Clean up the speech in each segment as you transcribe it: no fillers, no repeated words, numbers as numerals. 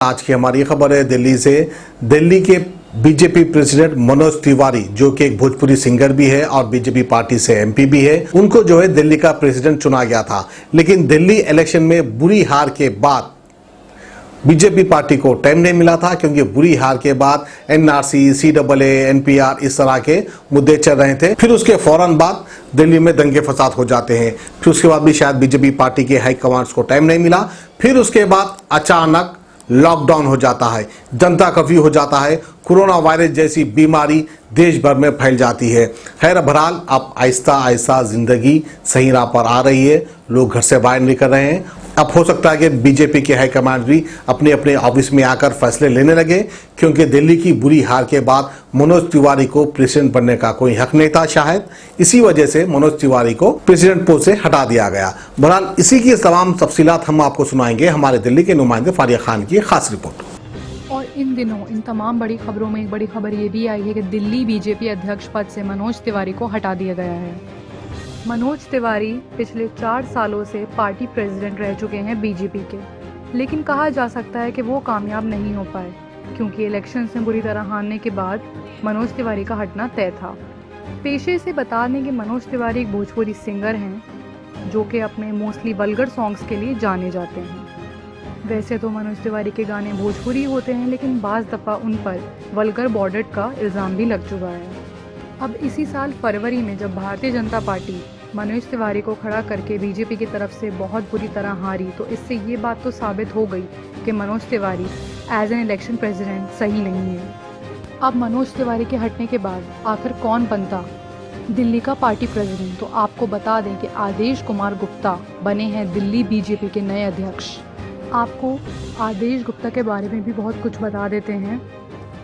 आज की हमारी खबर है दिल्ली से। दिल्ली के बीजेपी प्रेसिडेंट मनोज तिवारी, जो कि एक भोजपुरी सिंगर भी है और बीजेपी पार्टी से एमपी भी है, उनको जो है दिल्ली का प्रेसिडेंट चुना गया था। लेकिन दिल्ली इलेक्शन में बुरी हार के बाद बीजेपी पार्टी को टाइम नहीं मिला था, क्योंकि बुरी हार के बाद एनआरसी, सीएए, एनपीआर इस तरह के मुद्दे चल रहे थे। फिर उसके फौरन बाद दिल्ली में दंगे फसाद हो जाते हैं। फिर उसके बाद भी शायद बीजेपी पार्टी के हाई कमांड्स को टाइम नहीं मिला। फिर उसके बाद अचानक लॉकडाउन हो जाता है, जनता कर्फ्यू हो जाता है, कोरोना वायरस जैसी बीमारी देश भर में फैल जाती है। खैर बहरहाल अब आहिस्ता आहिस्ता जिंदगी सही राह पर आ रही है, लोग घर से बाहर निकल रहे हैं। अब हो सकता है कि बीजेपी के हाईकमांड भी अपने अपने ऑफिस में आकर फैसले लेने लगे, क्योंकि दिल्ली की बुरी हार के बाद मनोज तिवारी को प्रेसिडेंट बनने का कोई हक नहीं था। शायद इसी वजह से मनोज तिवारी को प्रेसिडेंट पोस्ट से हटा दिया गया। बहरहाल इसी की तमाम तफसीलात हम आपको सुनाएंगे हमारे दिल्ली के नुमाइंदे फारिया खान की खास रिपोर्ट। और इन दिनों इन तमाम बड़ी खबरों में एक बड़ी खबर ये भी आई है कि दिल्ली बीजेपी अध्यक्ष पद से मनोज तिवारी को हटा दिया गया है। मनोज तिवारी पिछले 4 सालों से पार्टी प्रेसिडेंट रह चुके हैं बीजेपी के, लेकिन कहा जा सकता है कि वो कामयाब नहीं हो पाए, क्योंकि इलेक्शन में बुरी तरह हारने के बाद मनोज तिवारी का हटना तय था। पेशे से बता दें कि मनोज तिवारी एक भोजपुरी सिंगर हैं, जो कि अपने मोस्टली वल्गर सॉन्ग्स के लिए जाने जाते हैं। वैसे तो मनोज तिवारी के गाने भोजपुरी होते हैं, लेकिन बाज़ दफ़ा उन पर वल्गर बॉर्डर का इल्ज़ाम भी लग चुका है। अब इसी साल फरवरी में जब भारतीय जनता पार्टी मनोज तिवारी को खड़ा करके बीजेपी की तरफ से बहुत बुरी तरह हारी, तो इससे ये बात तो साबित हो गई कि Manoj Tiwari as an election president सही नहीं है। अब मनोज तिवारी के हटने के बाद आखिर कौन बनता दिल्ली का पार्टी प्रेसिडेंट, तो आपको बता दें कि आदेश कुमार गुप्ता बने हैं दिल्ली बीजेपी के नए अध्यक्ष। आपको आदेश गुप्ता के बारे में भी बहुत कुछ बता देते हैं।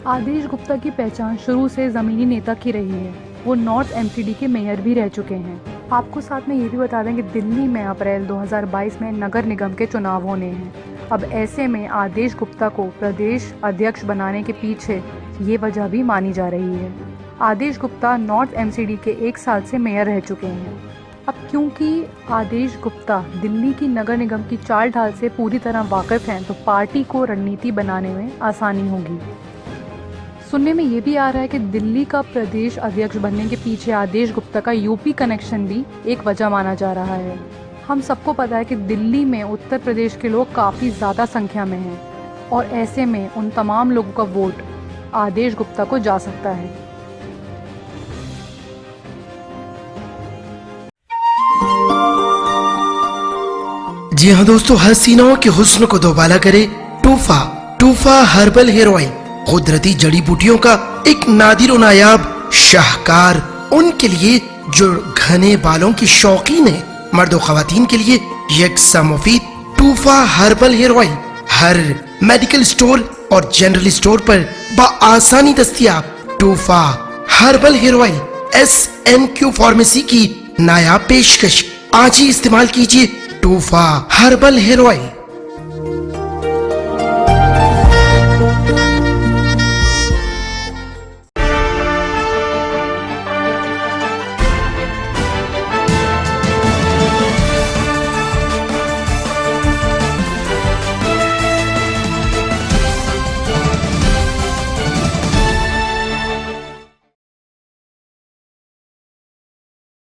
आदेश गुप्ता की पहचान शुरू से ज़मीनी नेता की रही है। वो नॉर्थ एमसीडी के मेयर भी रह चुके हैं। आपको साथ में ये भी बता दें कि दिल्ली में अप्रैल 2022 में नगर निगम के चुनाव होने हैं। अब ऐसे में आदेश गुप्ता को प्रदेश अध्यक्ष बनाने के पीछे ये वजह भी मानी जा रही है। आदेश गुप्ता नॉर्थ एमसीडी के 1 साल से मेयर रह चुके हैं। अब क्योंकि आदेश गुप्ता दिल्ली की नगर निगम की चाल ढाल से पूरी तरह वाकिफ़ हैं, तो पार्टी को रणनीति बनाने में आसानी होगी। सुनने में ये भी आ रहा है कि दिल्ली का प्रदेश अध्यक्ष बनने के पीछे आदेश गुप्ता का यूपी कनेक्शन भी एक वजह माना जा रहा है। हम सबको पता है कि दिल्ली में उत्तर प्रदेश के लोग काफ़ी ज़्यादा संख्या में हैं, और ऐसे में उन तमाम लोगों का वोट आदेश गुप्ता को जा सकता है। जी हाँ दोस्तों, हसीनाओं के हुस्न को दोबाला करे टूफा हर्बल हेयर ऑयल, कुदरती जड़ी बूटियों का एक नादिर और नायाब शाहकार, उनके लिए जो घने बालों की शौकीन है। मर्द और खवातीन के लिए यकसा मुफीद टूफा हर्बल हेयर ऑयल हर मेडिकल स्टोर और जनरल स्टोर पर बआसानी दस्तयाब। टूफा herbal hair oil SNQ pharmacy की नायाब पेशकश। आज ही इस्तेमाल कीजिए टूफा हर्बल हेयर ऑयल।